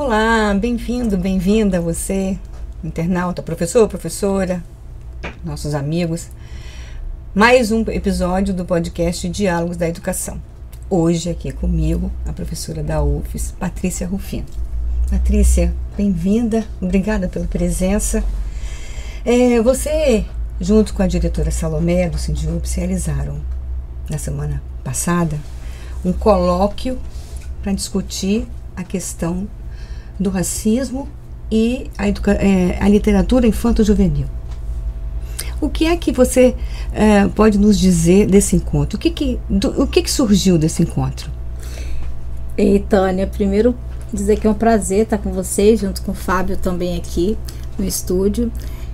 Olá, bem-vindo, bem-vinda você, internauta, professor, professora, nossos amigos. Mais um episódio do podcast Diálogos da Educação. Hoje aqui comigo a professora da UFES, Patrícia Rufino. Patrícia, bem-vinda, obrigada pela presença. Você, junto com a diretora Salomé do Sindiúpes, realizaram na semana passada um colóquio para discutir a questão do racismo e a literatura infanto-juvenil. O que é que você pode nos dizer desse encontro? O que surgiu desse encontro? Ei, Tânia, primeiro dizer que é um prazer estar com vocês, junto com o Fábio também aqui no estúdio,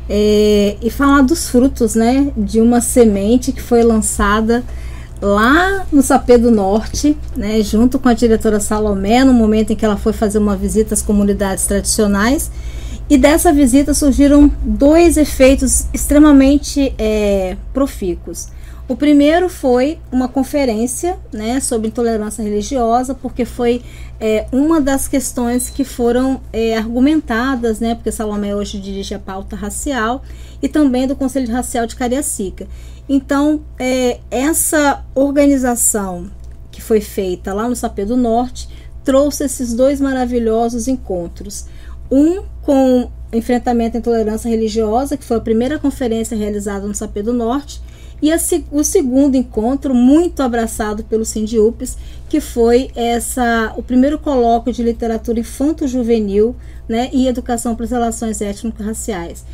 e falar dos frutos, né, de uma semente que foi lançada lá no Sapê do Norte, né, junto com a diretora Salomé, no momento em que ela foi fazer uma visita às comunidades tradicionais. E dessa visita surgiram dois efeitos extremamente profícuos. O primeiro foi uma conferência, né, sobre intolerância religiosa, porque foi uma das questões que foram argumentadas, né, porque Salomé hoje dirige a pauta racial e também do Conselho Racial de Cariacica. Então, essa organização que foi feita lá no Sapê do Norte trouxe esses dois maravilhosos encontros. Um com enfrentamento à intolerância religiosa, que foi a primeira conferência realizada no Sapê do Norte, e o segundo encontro, muito abraçado pelo Sindiúpes, que foi o primeiro colóquio de literatura infanto-juvenil, né, e educação para as relações étnico-raciais.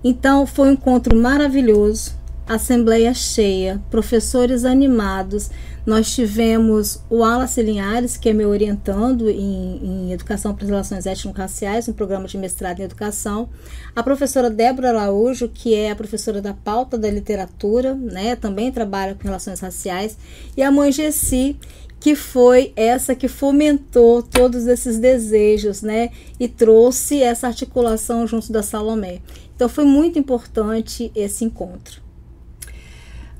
Então, foi um encontro maravilhoso, assembleia cheia, professores animados. Nós tivemos o Wallace Linhares, que é meu orientando em Educação para as Relações Étnico-Raciais, um programa de mestrado em Educação. A professora Débora Araújo, que é a professora da pauta da literatura, né, também trabalha com relações raciais. E a mãe Gessi, que foi essa que fomentou todos esses desejos, né, e trouxe essa articulação junto da Salomé. Então foi muito importante esse encontro.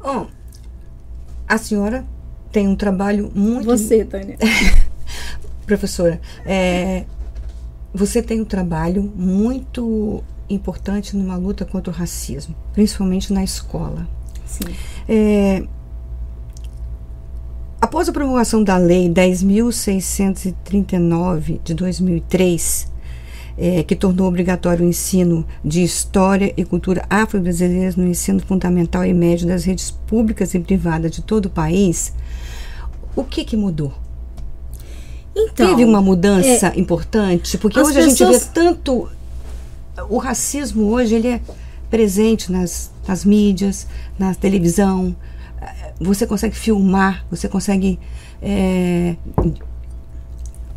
Bom, a senhora tem um trabalho muito... Você, Tânia. Professora, você tem um trabalho muito importante numa luta contra o racismo, principalmente na escola. Sim. Após a promulgação da Lei 10.639 de 2003, que tornou obrigatório o ensino de História e Cultura afro-brasileiras no ensino fundamental e médio das redes públicas e privadas de todo o país, o que mudou? Então, teve uma mudança importante? Porque hoje a gente vê tanto... O racismo hoje ele é presente nas mídias, na televisão. Você consegue filmar, você consegue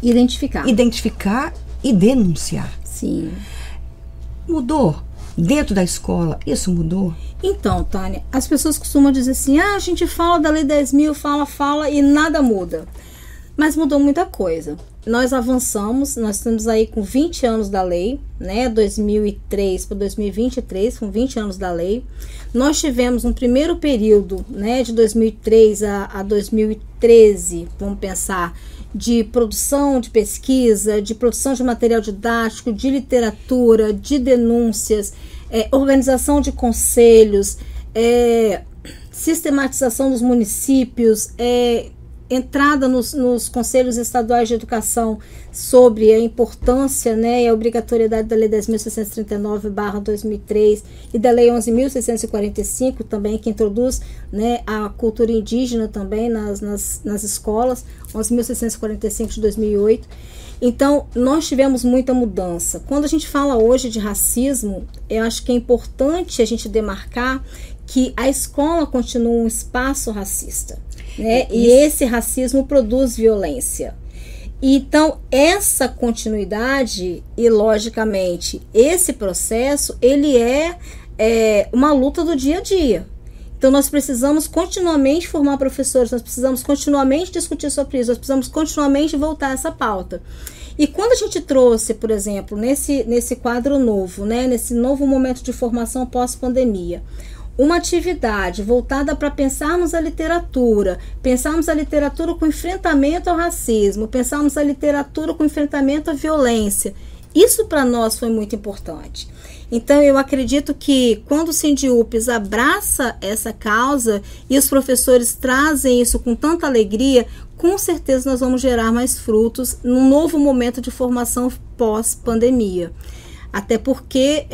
identificar e denunciar. Sim. Mudou? Dentro da escola, isso mudou? Então, Tânia, as pessoas costumam dizer assim, a gente fala da Lei 10.000, fala e nada muda. Mas mudou muita coisa. Nós avançamos, nós estamos aí com 20 anos da lei, né, 2003 para 2023, com 20 anos da lei. Nós tivemos um primeiro período, né, de 2003 a 2013, vamos pensar, de produção de pesquisa, de produção de material didático, de literatura, de denúncias, organização de conselhos, sistematização dos municípios, entrada nos conselhos estaduais de educação sobre a importância, né, e a obrigatoriedade da Lei 10.639/2003 e da Lei 11.645 também, que introduz, né, a cultura indígena também nas escolas, 11.645 de 2008. Então, nós tivemos muita mudança. Quando a gente fala hoje de racismo, eu acho que é importante a gente demarcar que a escola continua um espaço racista, né? E esse racismo produz violência. Então, essa continuidade e, logicamente, esse processo, ele é uma luta do dia a dia. Então, nós precisamos continuamente formar professores, nós precisamos continuamente discutir sobre isso, nós precisamos continuamente voltar a essa pauta. E quando a gente trouxe, por exemplo, nesse quadro novo, né, nesse novo momento de formação pós-pandemia, uma atividade voltada para pensarmos a literatura com enfrentamento ao racismo, pensarmos a literatura com enfrentamento à violência. Isso para nós foi muito importante. Então, eu acredito que quando o Sindiúpes abraça essa causa e os professores trazem isso com tanta alegria, com certeza nós vamos gerar mais frutos num novo momento de formação pós-pandemia. Até porque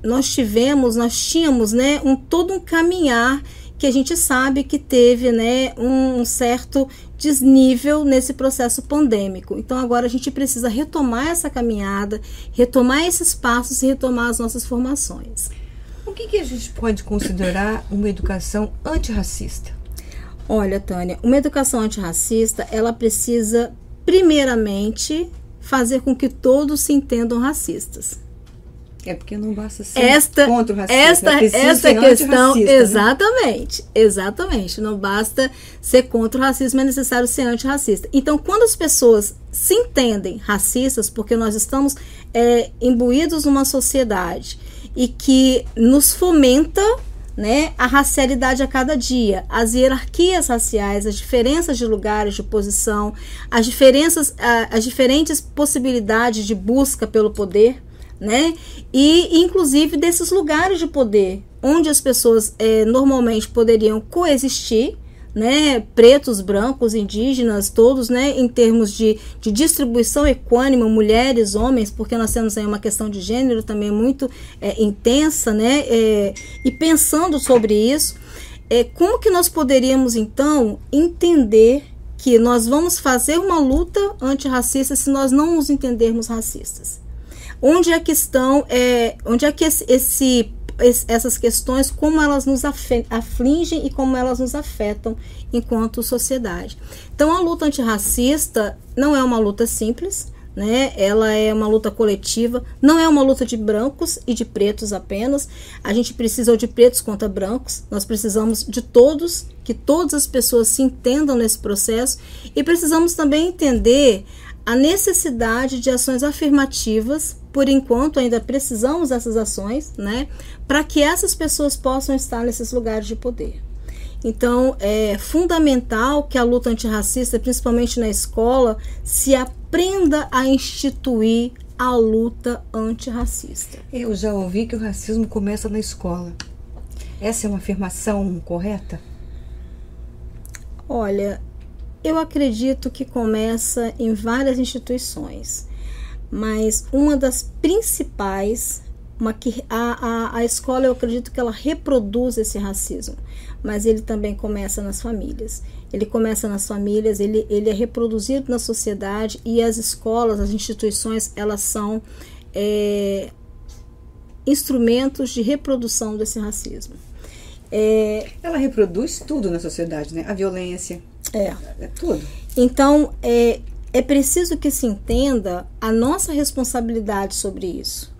nós tínhamos, né, todo um caminhar que a gente sabe que teve, né, um certo desnível nesse processo pandêmico. Então agora a gente precisa retomar essa caminhada, retomar esses passos e retomar as nossas formações. O que a gente pode considerar uma educação antirracista? Olha, Tânia, uma educação antirracista, ela precisa primeiramente fazer com que todos se entendam racistas. É porque não basta ser contra o racismo. Esta questão, exatamente. Não basta ser contra o racismo, é necessário ser antirracista. Então, quando as pessoas se entendem racistas, porque nós estamos imbuídos numa sociedade e que nos fomenta, né, a racialidade a cada dia, as hierarquias raciais, as diferenças de lugares de posição, as diferentes possibilidades de busca pelo poder, né? E inclusive desses lugares de poder onde as pessoas normalmente poderiam coexistir, né? Pretos, brancos, indígenas, todos, né? Em termos de distribuição equânime, mulheres, homens, porque nós temos aí uma questão de gênero também muito intensa, né? E pensando sobre isso, como que nós poderíamos então entender que nós vamos fazer uma luta antirracista se nós não nos entendermos racistas? Onde é que estão, essas questões, como elas nos afligem e como elas nos afetam enquanto sociedade? Então, a luta antirracista não é uma luta simples, né? Ela é uma luta coletiva, não é uma luta de brancos e de pretos apenas. A gente precisa de pretos contra brancos, nós precisamos de todos, que todas as pessoas se entendam nesse processo, e precisamos também entender a necessidade de ações afirmativas. Por enquanto ainda precisamos dessas ações, né, para que essas pessoas possam estar nesses lugares de poder. Então é fundamental que a luta antirracista, principalmente na escola, se aprenda a instituir a luta antirracista. Eu já ouvi que o racismo começa na escola. Essa é uma afirmação correta? Olha, eu acredito que começa em várias instituições, mas uma das principais, a escola, eu acredito que ela reproduz esse racismo, mas ele também começa nas famílias. Ele começa nas famílias, ele é reproduzido na sociedade, e as escolas, as instituições, elas são instrumentos de reprodução desse racismo. Ela reproduz tudo na sociedade, né? A violência, tudo. Então, é preciso que se entenda a nossa responsabilidade sobre isso,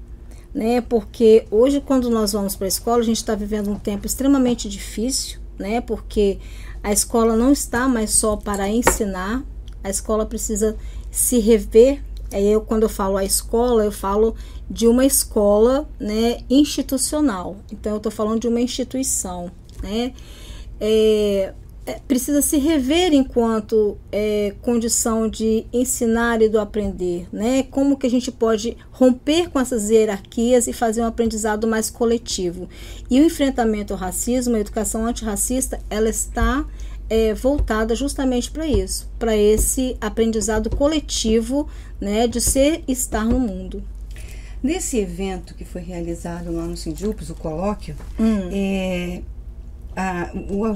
né? Porque hoje, quando nós vamos para a escola, a gente está vivendo um tempo extremamente difícil, né? Porque a escola não está mais só para ensinar, a escola precisa se rever. Quando eu falo a escola, eu falo de uma escola, né, institucional. Então, eu estou falando de uma instituição, né? Precisa se rever enquanto condição de ensinar e do aprender, né? Como que a gente pode romper com essas hierarquias e fazer um aprendizado mais coletivo. E o enfrentamento ao racismo, a educação antirracista, ela está voltada justamente para isso, para esse aprendizado coletivo, né, de ser e estar no mundo. Nesse evento que foi realizado lá no Sindiúpes, o colóquio,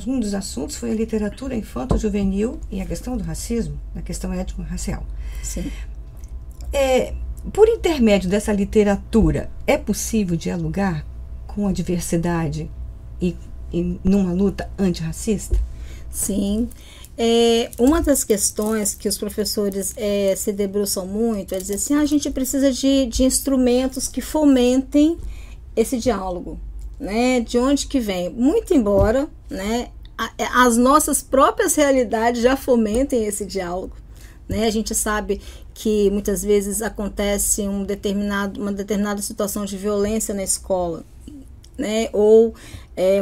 um dos assuntos foi a literatura infanto-juvenil e a questão do racismo, a questão étnico-racial. Sim. Por intermédio dessa literatura, é possível dialogar com a diversidade e numa luta antirracista? Sim. Uma das questões que os professores se debruçam muito é dizer assim, a gente precisa de instrumentos que fomentem esse diálogo, né? De onde que vem? Muito embora, né, as nossas próprias realidades já fomentem esse diálogo, né? A gente sabe que muitas vezes acontece uma determinada situação de violência na escola, né, ou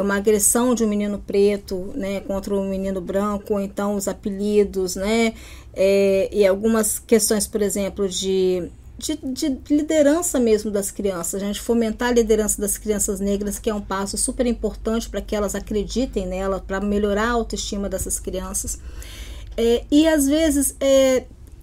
uma agressão de um menino preto, né, contra um menino branco, ou então os apelidos, né, e algumas questões, por exemplo, de liderança mesmo das crianças, a gente fomentar a liderança das crianças negras, que é um passo super importante para que elas acreditem nela, para melhorar a autoestima dessas crianças. E às vezes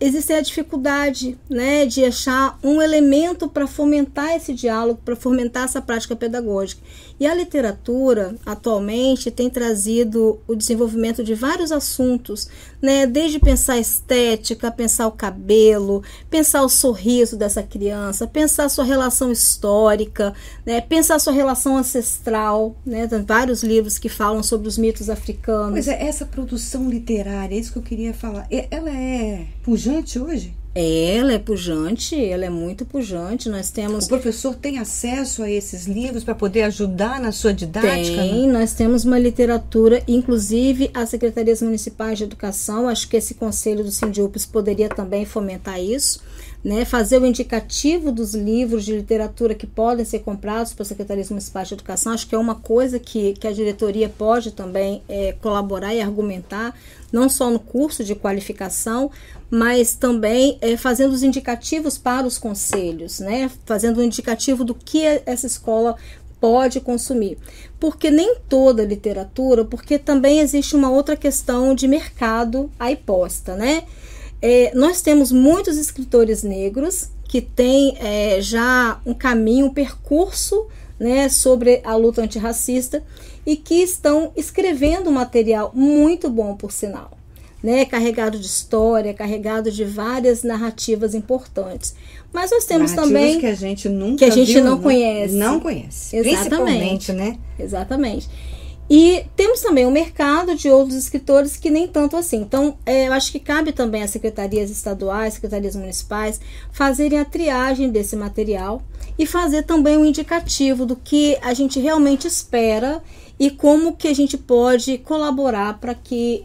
existe a dificuldade, né, de achar um elemento para fomentar esse diálogo, para fomentar essa prática pedagógica. E a literatura, atualmente, tem trazido o desenvolvimento de vários assuntos, né, desde pensar a estética, pensar o cabelo, pensar o sorriso dessa criança, pensar a sua relação histórica, né, pensar a sua relação ancestral, né, tem vários livros que falam sobre os mitos africanos. Pois é, essa produção literária, é isso que eu queria falar. Ela é pujante hoje? Ela é pujante, ela é muito pujante. Nós temos... O professor tem acesso a esses livros para poder ajudar na sua didática? Tem, nós temos uma literatura, inclusive as secretarias municipais de educação, acho que esse conselho do Sindiúpes poderia também fomentar isso, né, fazer o indicativo dos livros de literatura que podem ser comprados para as secretarias municipais de educação. Acho que é uma coisa que a diretoria pode também colaborar e argumentar, não só no curso de qualificação, mas também fazendo os indicativos para os conselhos, né, fazendo um indicativo do que essa escola pode consumir. Porque nem toda literatura, porque também existe uma outra questão de mercado aí posta, né? Nós temos muitos escritores negros que têm já um caminho, um percurso, né, sobre a luta antirracista e que estão escrevendo material muito bom, por sinal, né, carregado de história, carregado de várias narrativas importantes. Mas nós temos também que a gente nunca que a gente viu, não conhece. Não conhece. Exatamente. Principalmente, né? Exatamente. E temos também um mercado de outros escritores que nem tanto assim. Então, eu acho que cabe também às secretarias estaduais, secretarias municipais, fazerem a triagem desse material e fazer também um indicativo do que a gente realmente espera e como que a gente pode colaborar para que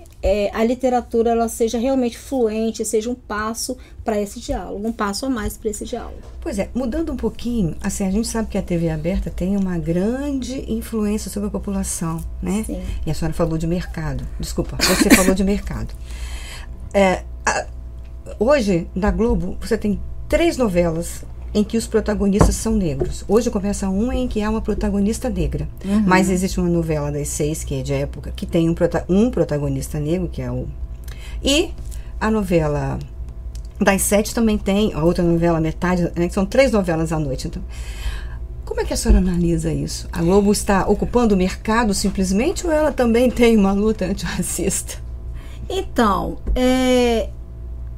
a literatura ela seja realmente fluente, seja um passo para esse diálogo, um passo a mais para esse diálogo. Pois é, mudando um pouquinho, assim, a gente sabe que a TV aberta tem uma grande influência sobre a população, né? Sim. E a senhora falou de mercado. Desculpa, você falou de mercado. Hoje, na Globo, você tem 3 novelas em que os protagonistas são negros. Hoje começa uma em que há uma protagonista negra. Uhum. Mas existe uma novela das 6, que é de época, que tem um protagonista negro, que é o... E a novela das 7 também tem, a outra novela, metade, né, que são 3 novelas à noite. Então, como é que a senhora analisa isso? A Globo está ocupando o mercado simplesmente ou ela também tem uma luta antirracista? Então,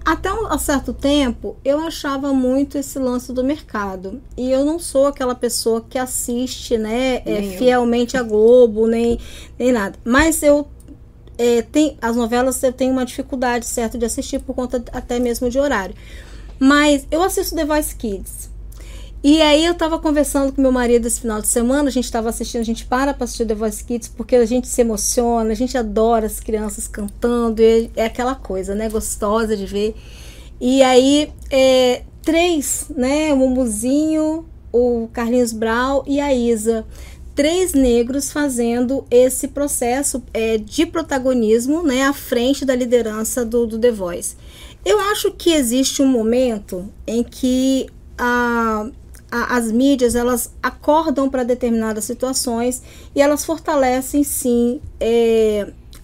até um certo tempo, eu achava muito esse lance do mercado. E eu não sou aquela pessoa que assiste, né, fielmente a Globo, nem nada. Mas as novelas eu tenho uma dificuldade, certo, de assistir por conta até mesmo de horário. Mas eu assisto The Voice Kids. E aí eu tava conversando com meu marido esse final de semana, a gente tava assistindo, a gente para assistir The Voice Kids porque a gente se emociona, a gente adora as crianças cantando, e é aquela coisa, né, gostosa de ver. E aí, 3, né, o Mumuzinho, o Carlinhos Brau e a Isa, 3 negros fazendo esse processo de protagonismo, né, à frente da liderança do The Voice. Eu acho que existe um momento em que as mídias, elas acordam para determinadas situações e elas fortalecem, sim,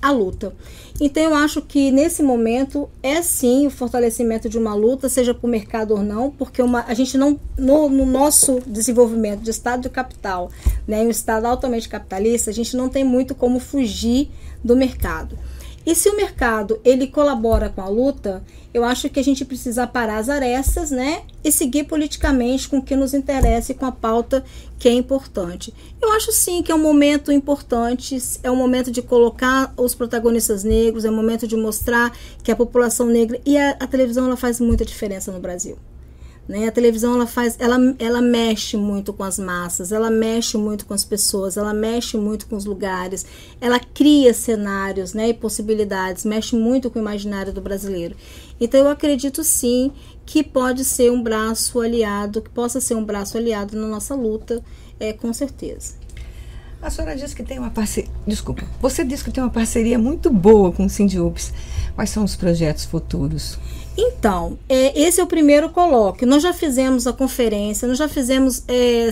a luta. Então, eu acho que nesse momento sim o fortalecimento de uma luta, seja para o mercado ou não, porque a gente não, no nosso desenvolvimento de estado de capital, né, um estado altamente capitalista, a gente não tem muito como fugir do mercado. E se o mercado ele colabora com a luta, eu acho que a gente precisa parar as arestas, né, e seguir politicamente com o que nos interessa e com a pauta que é importante. Eu acho sim que é um momento importante, é um momento de colocar os protagonistas negros, é um momento de mostrar que a população negra, e a televisão ela faz muita diferença no Brasil. Né? A televisão ela mexe muito com as massas, ela mexe muito com as pessoas, ela mexe muito com os lugares, ela cria cenários, né, e possibilidades, mexe muito com o imaginário do brasileiro. Então eu acredito sim que pode ser um braço aliado, que possa ser um braço aliado na nossa luta, com certeza. A senhora disse que tem uma parceria. Desculpa, você disse que tem uma parceria muito boa com o Sindiups. Quais são os projetos futuros? Então, esse é o primeiro colóquio. Nós já fizemos a conferência, nós já fizemos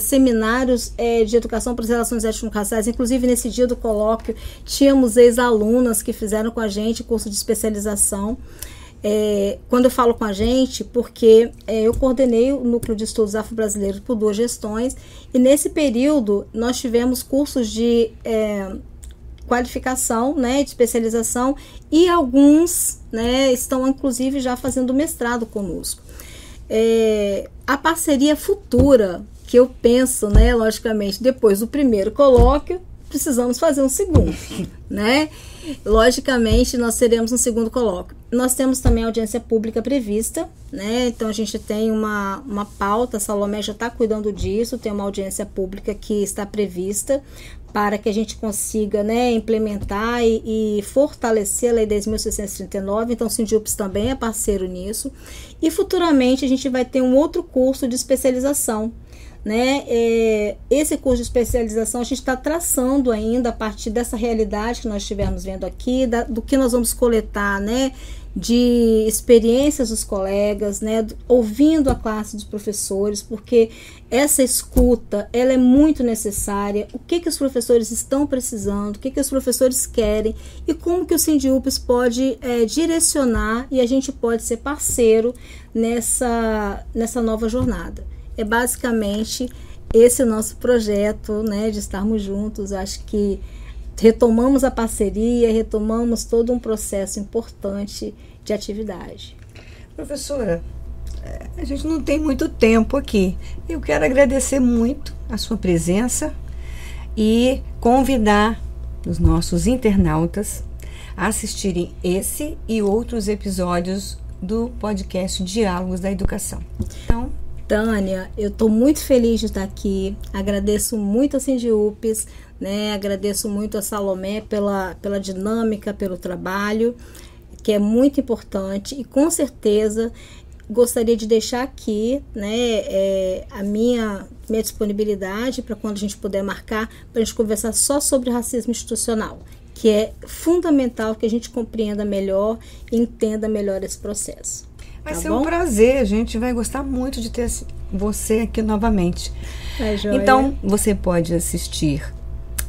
seminários de educação para as relações étnico-raciais. Inclusive, nesse dia do colóquio, tínhamos ex-alunas que fizeram com a gente curso de especialização. Quando eu falo com a gente, porque eu coordenei o Núcleo de Estudos Afro-Brasileiros por 2 gestões, e nesse período nós tivemos cursos de qualificação, né, de especialização, e alguns, né, estão inclusive já fazendo mestrado conosco. A parceria futura, que eu penso, né, logicamente, depois do primeiro colóquio, precisamos fazer um segundo, né? Logicamente, nós teremos um segundo colóquio. Nós temos também audiência pública prevista, né? Então, a gente tem uma pauta, a Salomé já está cuidando disso, tem uma audiência pública que está prevista para que a gente consiga, né, implementar e fortalecer a Lei 10.639. Então, o Sindiups também é parceiro nisso. E, futuramente, a gente vai ter um outro curso de especialização, né? Esse curso de especialização a gente está traçando ainda a partir dessa realidade que nós estivermos vendo aqui, do que nós vamos coletar, né, de experiências dos colegas, né, ouvindo a classe dos professores, porque essa escuta ela é muito necessária. O que os professores estão precisando, o que os professores querem e como que o Sindiups pode direcionar, e a gente pode ser parceiro nessa nova jornada. É basicamente esse o nosso projeto, né, de estarmos juntos. Acho que retomamos a parceria, retomamos todo um processo importante de atividade. Professora, a gente não tem muito tempo aqui. Eu quero agradecer muito a sua presença e convidar os nossos internautas a assistirem esse e outros episódios do podcast Diálogos da Educação. Então, Tânia, eu estou muito feliz de estar aqui, agradeço muito a Sindiups, né? Agradeço muito a Salomé pela dinâmica, pelo trabalho, que é muito importante, e com certeza gostaria de deixar aqui, né, a minha disponibilidade para quando a gente puder marcar, para a gente conversar só sobre racismo institucional, que é fundamental que a gente compreenda melhor e entenda melhor esse processo. Vai ser um prazer, a gente vai gostar muito de ter você aqui novamente. Então, você pode assistir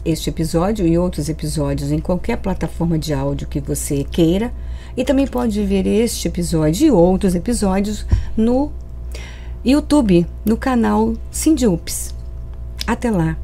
este episódio e outros episódios em qualquer plataforma de áudio que você queira, e também pode ver este episódio e outros episódios no YouTube, no canal Sindiups. Até lá!